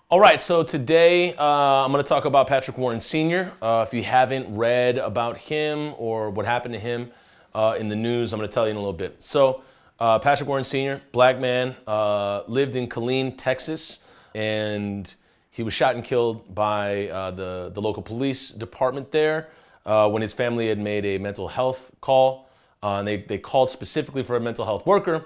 All right, so today I'm going to talk about Patrick Warren Sr. If you haven't read about him or what happened to him in the news, I'm going to tell you in a little bit. So Patrick Warren Sr., black man, lived in Killeen, Texas, and he was shot and killed by the local police department there when his family had made a mental health call. And they called specifically for a mental health worker,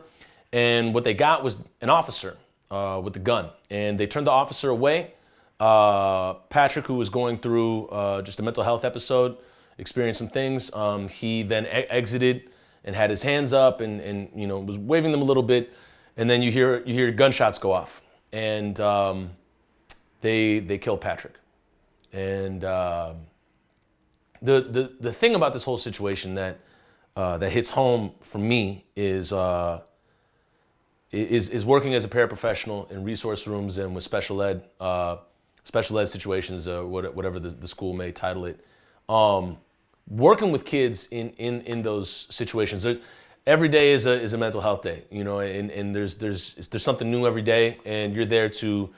and what they got was an officer with the gun, and they turned the officer away. Patrick, who was going through just a mental health episode, experienced some things. He then exited and had his hands up and was waving them a little bit, and then you hear gunshots go off, and they kill Patrick. And the thing about this whole situation that hits home for me is working as a paraprofessional in resource rooms and with special ed situations, whatever the school may title it. Working with kids in those situations, every day is a mental health day, and there's something new every day, and you're there to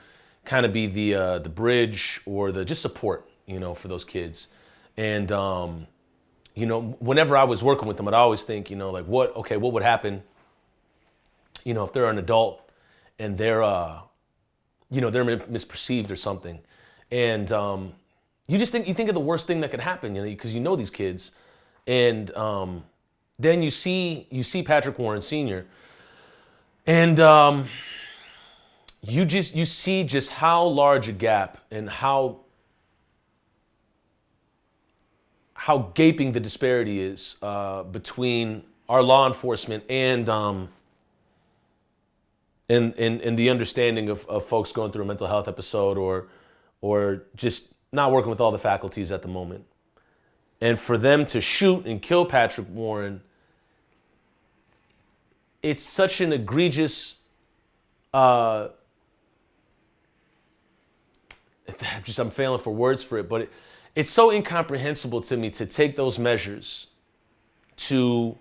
kind of be the bridge or the just support, for those kids. And whenever I was working with them, I'd always think, what would happen, if they're an adult and they're misperceived or something. And you think of the worst thing that could happen, because these kids. And then you see Patrick Warren Sr. and you see just how large a gap and how gaping the disparity is between our law enforcement and the understanding of folks going through a mental health episode or just not working with all the faculties at the moment. And for them to shoot and kill Patrick Warren, it's such an egregious I'm failing for words for it, but it's so incomprehensible to me to take those measures to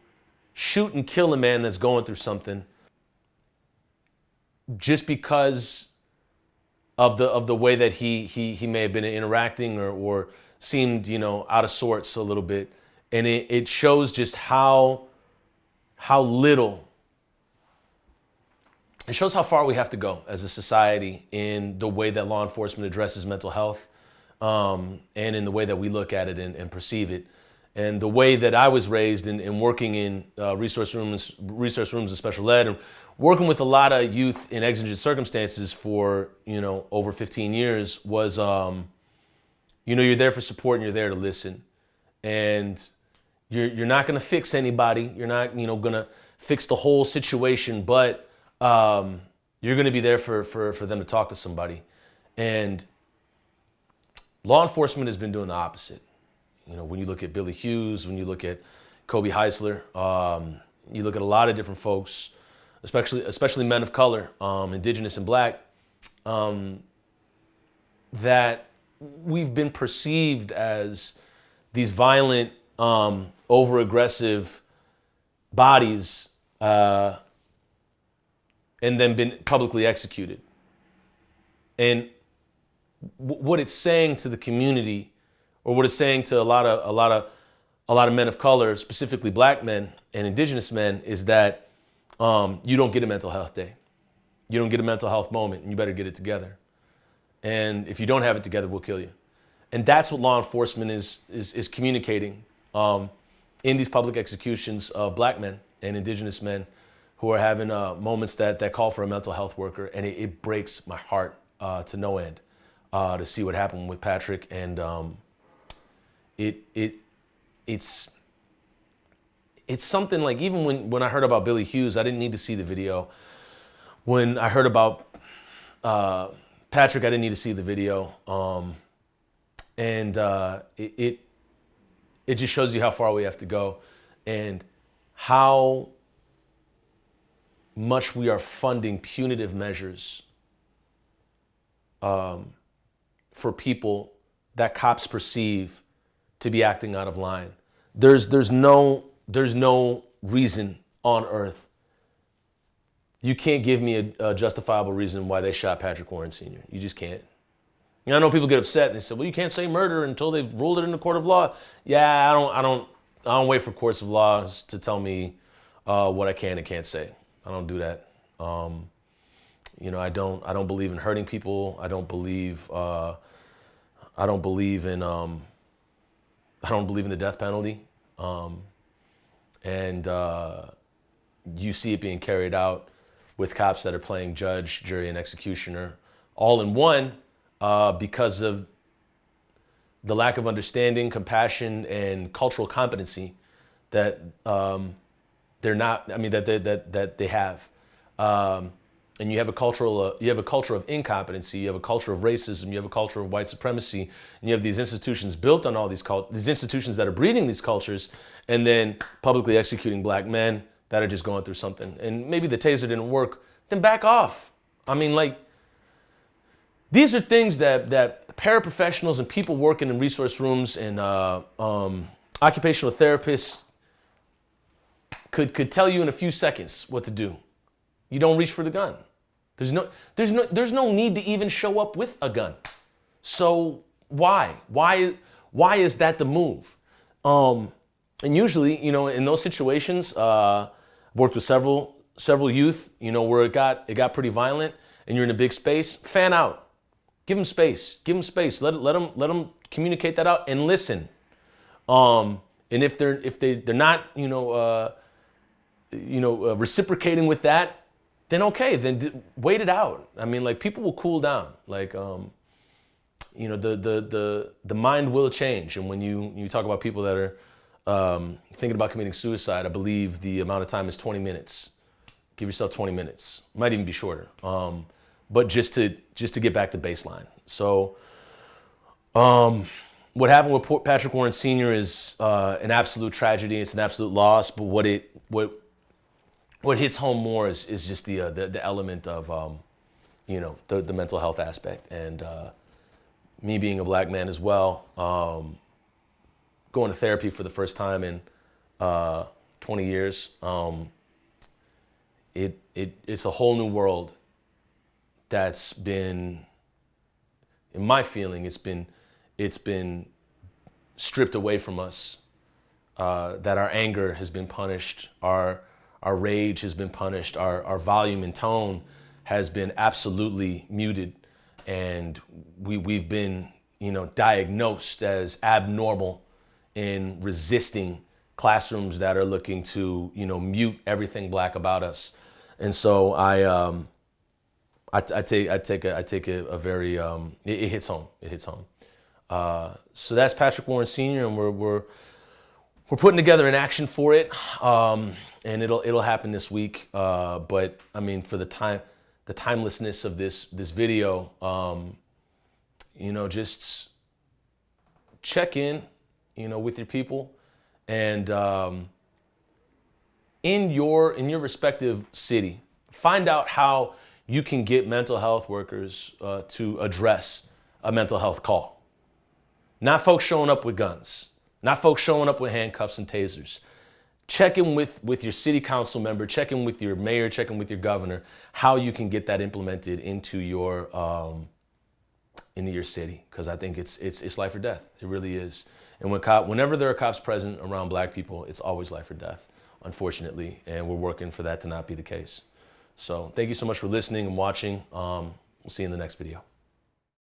shoot and kill a man that's going through something just because of the way that he may have been interacting or seemed out of sorts a little bit. And it shows just how little, it shows how far we have to go as a society in the way that law enforcement addresses mental health, and in the way that we look at it and perceive it. And the way that I was raised in working in resource rooms and special ed, and working with a lot of youth in exigent circumstances for over 15 years was, you're there for support and you're there to listen. And you're not going to fix anybody. You're not going to fix the whole situation, but you're going to be there for them to talk to somebody. And law enforcement has been doing the opposite. When you look at Billy Hughes, when you look at Kobe Heisler, you look at a lot of different folks, especially men of color, indigenous and black, that we've been perceived as these violent, over-aggressive bodies, and then been publicly executed. And what it's saying to the community, or what it's saying to a lot of men of color, specifically black men and indigenous men, is that you don't get a mental health day. You don't get a mental health moment, and you better get it together. And if you don't have it together, we'll kill you. And that's what law enforcement is communicating in these public executions of black men and indigenous men who are having moments that call for a mental health worker. And it breaks my heart to no end to see what happened with Patrick. And it's something like, even when I heard about Billy Hughes, I didn't need to see the video. When I heard about Patrick, I didn't need to see the video. And it just shows you how far we have to go and how much we are funding punitive measures for people that cops perceive to be acting out of line. There's no reason on earth. You can't give me a justifiable reason why they shot Patrick Warren Sr. You just can't. I know people get upset and they say, well, you can't say murder until they've ruled it in the court of law. Yeah, I don't wait for courts of laws to tell me what I can and can't say. I don't do that. I don't believe in hurting people. I don't believe in the death penalty. And you see it being carried out with cops that are playing judge, jury, and executioner all in one because of the lack of understanding, compassion, and cultural competency that that they have. And you have a culture of incompetency, you have a culture of racism, you have a culture of white supremacy, and you have these institutions built on all these institutions that are breeding these cultures, and then publicly executing black men that are just going through something. And maybe the taser didn't work, then back off. I mean, like, these are things that paraprofessionals and people working in resource rooms and occupational therapists could tell you in a few seconds what to do. You don't reach for the gun. There's no need to even show up with a gun. So why is that the move? And usually, in those situations, I've worked with several youth, where it got pretty violent, and you're in a big space. Fan out. Give them space. Let them communicate that out and listen. And if they're not reciprocating with that, then okay, then wait it out. I mean, like, people will cool down. Like, the mind will change. And when you talk about people that are thinking about committing suicide, I believe the amount of time is 20 minutes. Give yourself 20 minutes. Might even be shorter. But just to get back to baseline. So, what happened with Patrick Warren Sr. is an absolute tragedy. It's an absolute loss. But what hits home more is just the element of the mental health aspect, and me being a black man as well, going to therapy for the first time in 20 years. It's a whole new world that's been, in my feeling, it's been stripped away from us. That our anger has been punished, our rage has been punished, our volume and tone has been absolutely muted, and we've been diagnosed as abnormal in resisting classrooms that are looking to mute everything black about us. And so I take a very it hits home. So that's Patrick Warren Sr., and we're putting together an action for it, and it'll happen this week. But I mean, for the timelessness of this video, just check in, with your people, and in your respective city, find out how you can get mental health workers to address a mental health call. Not folks showing up with guns. Not folks showing up with handcuffs and tasers. Check in with your city council member, check in with your mayor, check in with your governor, how you can get that implemented into your city. Because I think it's life or death. It really is. And whenever there are cops present around black people, it's always life or death, unfortunately. And we're working for that to not be the case. So thank you so much for listening and watching. We'll see you in the next video.